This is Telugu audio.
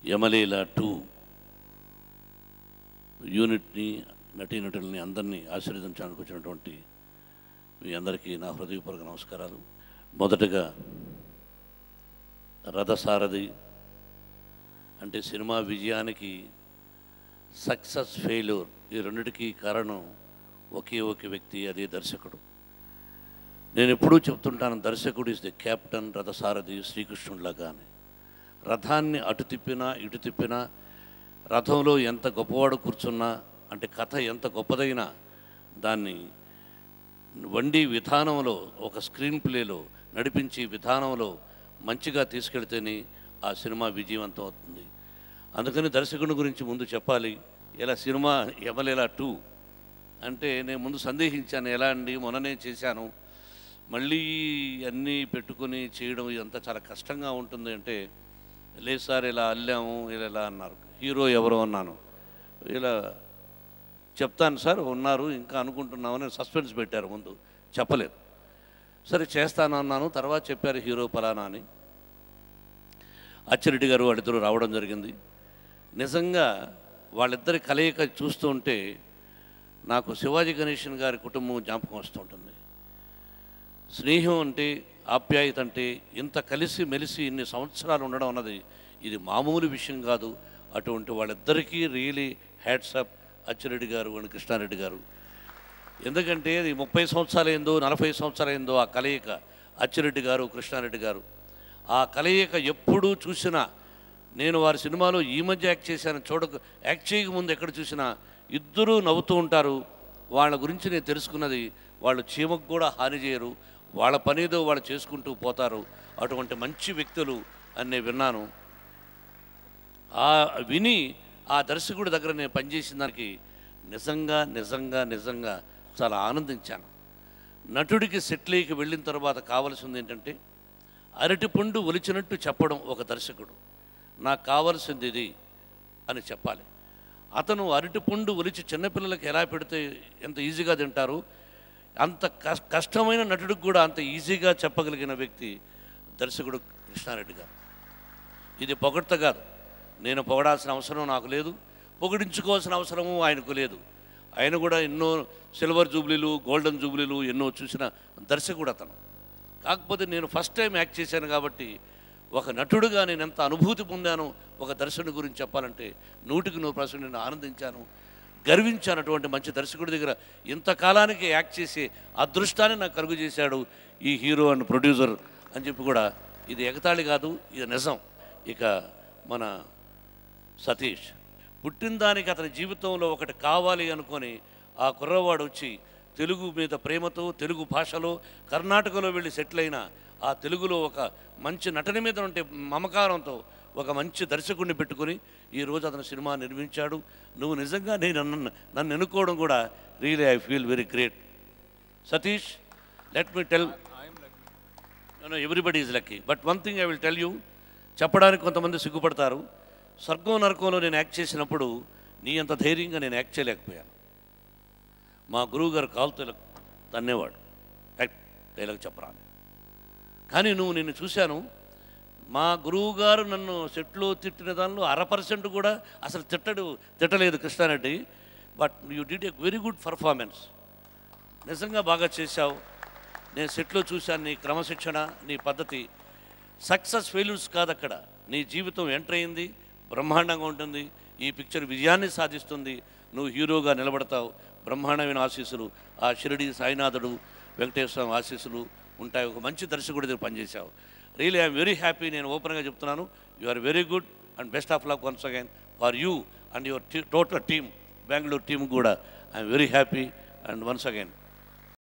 యమలీల 2 యూనిట్ని నటీనటుల్ని అందరినీ ఆశీర్వదించడానికి వచ్చినటువంటి మీ అందరికీ నా హృదయపూర్వక నమస్కారాలు. మొదటగా రథసారథి అంటే సినిమా విజయానికి సక్సెస్ ఫెయిల్యూర్ ఈ రెండిటికి కారణం ఒకే వ్యక్తి, అదే దర్శకుడు. నేను ఎప్పుడూ చెప్తుంటాను, దర్శకుడు ఇస్ ది కెప్టెన్, రథసారథి శ్రీకృష్ణుడిలాగా అని. రథాన్ని అటు తిప్పినా ఇటు తిప్పినా, రథంలో ఎంత గొప్పవాడు కూర్చున్నా, అంటే కథ ఎంత గొప్పదైనా దాన్ని వండి విధానంలో, ఒక స్క్రీన్ ప్లేలో నడిపించి విధానంలో మంచిగా తీసుకెళ్తేనే ఆ సినిమా విజయవంతం అవుతుంది. అందుకని దర్శకుని గురించి ముందు చెప్పాలి. ఇలా సినిమా యమలీల 2 అంటే నేను ముందు సందేహించాను, ఎలా అండి మొన్ననే చేశాను, మళ్ళీ అన్నీ పెట్టుకొని చేయడం ఇదంతా చాలా కష్టంగా ఉంటుంది అంటే, లేదు సార్ ఇలా అల్లాము ఇలా అన్నారు. హీరో ఎవరు అన్నాను. ఇలా చెప్తాను సార్ ఉన్నారు ఇంకా అనుకుంటున్నామని సస్పెన్స్ పెట్టారు, ముందు చెప్పలేదు. సరే చేస్తాను అన్నాను. తర్వాత చెప్పారు హీరో ఫలానా అని. అచ్చిరెడ్డి గారు వాళ్ళిద్దరూ రావడం జరిగింది. నిజంగా వాళ్ళిద్దరి కలయిక చూస్తూ ఉంటే నాకు శివాజీ గణేషన్ గారి కుటుంబం జ్ఞాపకం వస్తుంటుంది. స్నేహం అంటే, ఆప్యాయత అంటే, ఇంత కలిసి మెలిసి ఇన్ని సంవత్సరాలు ఉండడం అన్నది ఇది మామూలు విషయం కాదు. అటువంటి వాళ్ళిద్దరికీ రియలీ హ్యాట్సప్ అచ్చిరెడ్డి గారు అండ్ కృష్ణారెడ్డి గారు. ఎందుకంటే అది 30 సంవత్సరాలైందో 40 సంవత్సరాలైందో ఆ కలయిక, అచ్చిరెడ్డి గారు కృష్ణారెడ్డి గారు. ఆ కలయిక ఎప్పుడూ చూసినా, నేను వారి సినిమాలో ఈ మధ్య యాక్ట్ చేశాను యాక్ట్ చేయకముందు ఎక్కడ చూసినా ఇద్దరూ నవ్వుతూ ఉంటారు. వాళ్ళ గురించి నేను తెలుసుకున్నది, వాళ్ళు చీమకు కూడా హాని చేయరు, వాళ్ళ పనేదో వాళ్ళు చేసుకుంటూ పోతారు. అటువంటి మంచి వ్యక్తులు అని నేను విన్నాను. విని ఆ దర్శకుడి దగ్గర నేను పనిచేసిన దానికి నిజంగా నిజంగా నిజంగా చాలా ఆనందించాను. నటుడికి సెట్లీకి వెళ్ళిన తర్వాత కావాల్సింది ఏంటంటే, అరటిపండు ఒలిచినట్టు చెప్పడం ఒక దర్శకుడు. నాకు కావాల్సింది ఇది అని చెప్పాలి. అతను అరటిపండు ఒలిచి చిన్నపిల్లలకి ఎలా పెడితే ఎంత ఈజీగా తింటారు, అంత కష్టమైన నటుడికి కూడా అంత ఈజీగా చెప్పగలిగిన వ్యక్తి దర్శకుడు కృష్ణారెడ్డి గారు. ఇది పొగడ్త కాదు, నేను పొగడాల్సిన అవసరం నాకు లేదు, పొగిడించుకోవాల్సిన అవసరము ఆయనకు లేదు. ఆయన కూడా ఎన్నో సిల్వర్ జూబ్లీలు, గోల్డెన్ జూబ్లీలు ఎన్నో చూసిన దర్శకుడు అతను. కాకపోతే నేను ఫస్ట్ టైం యాక్ట్ చేశాను కాబట్టి ఒక నటుడుగా నేను ఎంత అనుభూతి పొందాను ఒక దర్శకుడి గురించి చెప్పాలంటే 100% నేను ఆనందించాను, గర్వించాను. అటువంటి మంచి దర్శకుడి దగ్గర ఇంతకాలానికి యాక్ట్ చేసి అదృష్టాన్ని నాకు కలుగు చేశాడు ఈ హీరో అండ్ ప్రొడ్యూసర్ అని చెప్పి కూడా, ఇది ఎగతాళి కాదు, ఇది నిజం. ఇక మన సతీష్ పుట్టిన దానికి అతని జీవితంలో ఒకటి కావాలి అనుకొని ఆ కుర్రవాడు వచ్చి తెలుగు మీద ప్రేమతో, తెలుగు భాషలో కర్ణాటకలో వెళ్ళి సెటిల్ అయిన, ఆ తెలుగులో ఒక మంచి నటన మీద ఉంటే మమకారంతో ఒక మంచి దర్శకుడిని పెట్టుకుని ఈరోజు అతను సినిమా నిర్మించాడు. నువ్వు నిజంగా నన్ను ఎన్నుకోవడం కూడా really I feel very great. Satish, let me tell, everybody is lucky, but one thing I will tell you. చెప్పడానికి కొంతమంది సిగ్గుపడతారు. స్వర్గం నరకంలో నేను యాక్ట్ చేసినప్పుడు నీ అంత ధైర్యంగా నేను యాక్ట్ చేయలేకపోయాను. మా గురువు గారు కాలుతో తన్నేవాడు, డైలాగ్ చెప్పరా. కానీ నిన్ను చూశాను, మా గురువు గారు నన్ను సెట్లో తిట్టిన దానిలో 1% కూడా అసలు తిట్టలేదు Krishna Reddy. But you did a very good performance, నిజంగా బాగా చేశావు. నేను సెట్లో చూశాను నీ క్రమశిక్షణ, నీ పద్ధతి. సక్సెస్ ఫెయిల్యూర్స్ కాదు అక్కడ, నీ జీవితం ఎంటర్ అయింది, బ్రహ్మాండంగా ఉంటుంది. ఈ పిక్చర్ విజయాన్ని సాధిస్తుంది, నువ్వు హీరోగా నిలబడతావు. బ్రహ్మాండమైన ఆశీస్సులు ఆ షిరిడి సాయినాథుడు వెంకటేశ్వర స్వామి ఆశీస్సులు ఉంటాయి. ఒక మంచి దర్శకుడి దగ్గర పనిచేశావు. Really I'm very happy. నేను ఓపెన్గా చెప్తున్నాను, you are very good and best of luck once again for you and your total team, Bengaluru team కూడా I'm very happy and once again